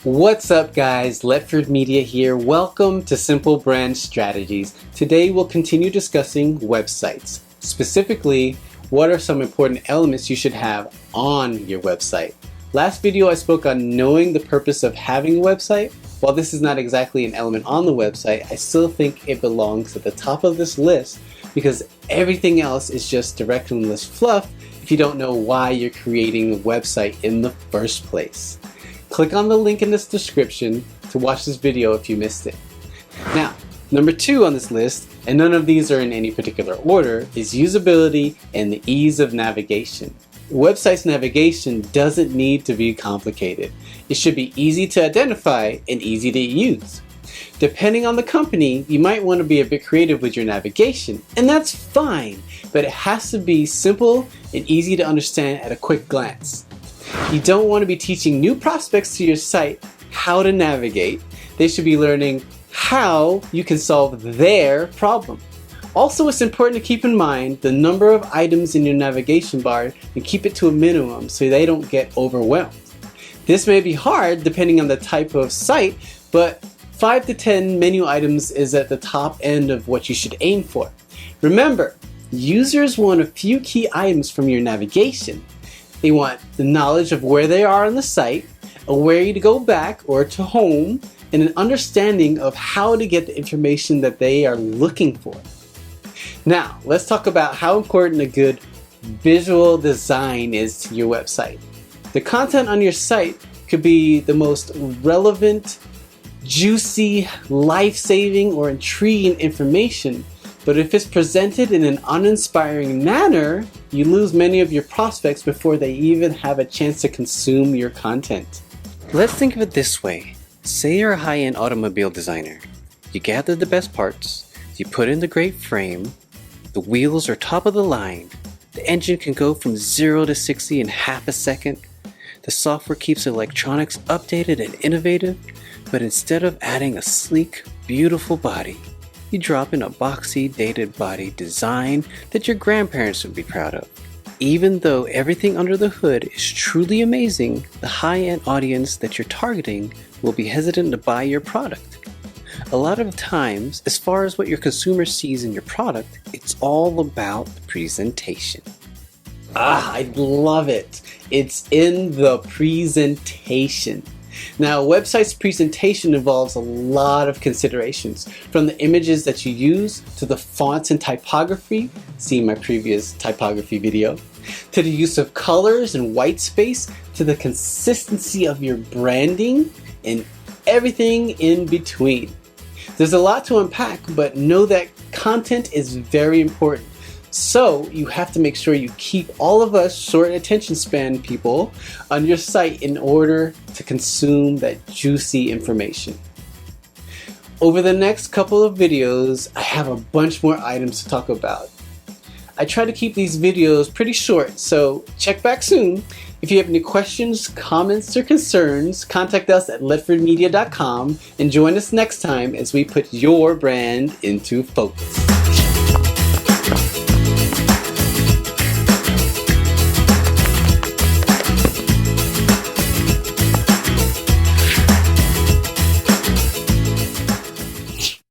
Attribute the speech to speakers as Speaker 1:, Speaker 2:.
Speaker 1: What's up guys, Letford Media here. Welcome to Simple Brand Strategies. Today we'll continue discussing websites. Specifically, what are some important elements you should have on your website. Last video I spoke on knowing the purpose of having a website. While this is not exactly an element on the website, I still think it belongs at the top of this list because everything else is just directionless fluff if you don't know why you're creating a website in the first place. Click on the link in this description to watch this video if you missed it. Now, number 2 on this list, and none of these are in any particular order, is usability and the ease of navigation. Website's navigation doesn't need to be complicated. It should be easy to identify and easy to use. Depending on the company, you might want to be a bit creative with your navigation, and that's fine, but it has to be simple and easy to understand at a quick glance. You don't want to be teaching new prospects to your site how to navigate. They should be learning how you can solve their problem. Also, it's important to keep in mind the number of items in your navigation bar and keep it to a minimum so they don't get overwhelmed. This may be hard depending on the type of site, but 5 to 10 menu items is at the top end of what you should aim for. Remember, users want a few key items from your navigation. They want the knowledge of where they are on the site, a way to go back or to home, and an understanding of how to get the information that they are looking for. Now, let's talk about how important a good visual design is to your website. The content on your site could be the most relevant, juicy, life-saving, or intriguing information, but if it's presented in an uninspiring manner, you lose many of your prospects before they even have a chance to consume your content. Let's think of it this way. Say you're a high-end automobile designer. You gather the best parts, you put in the great frame, the wheels are top of the line, the engine can go from 0 to 60 in half a second, the software keeps electronics updated and innovative, but instead of adding a sleek, beautiful body, you drop in a boxy, dated body design that your grandparents would be proud of. Even though everything under the hood is truly amazing, the high-end audience that you're targeting will be hesitant to buy your product. A lot of times, as far as what your consumer sees in your product, it's all about the presentation. I love it. It's in the presentation. Now, a website's presentation involves a lot of considerations, from the images that you use to the fonts and typography, see my previous typography video, to the use of colors and white space, to the consistency of your branding, and everything in between. There's a lot to unpack, but know that content is very important. So you have to make sure you keep all of us short attention span people on your site in order to consume that juicy information. Over the next couple of videos, I have a bunch more items to talk about. I try to keep these videos pretty short, so check back soon. If you have any questions, comments, or concerns, contact us at letfordmedia.com and join us next time as we put your brand into focus.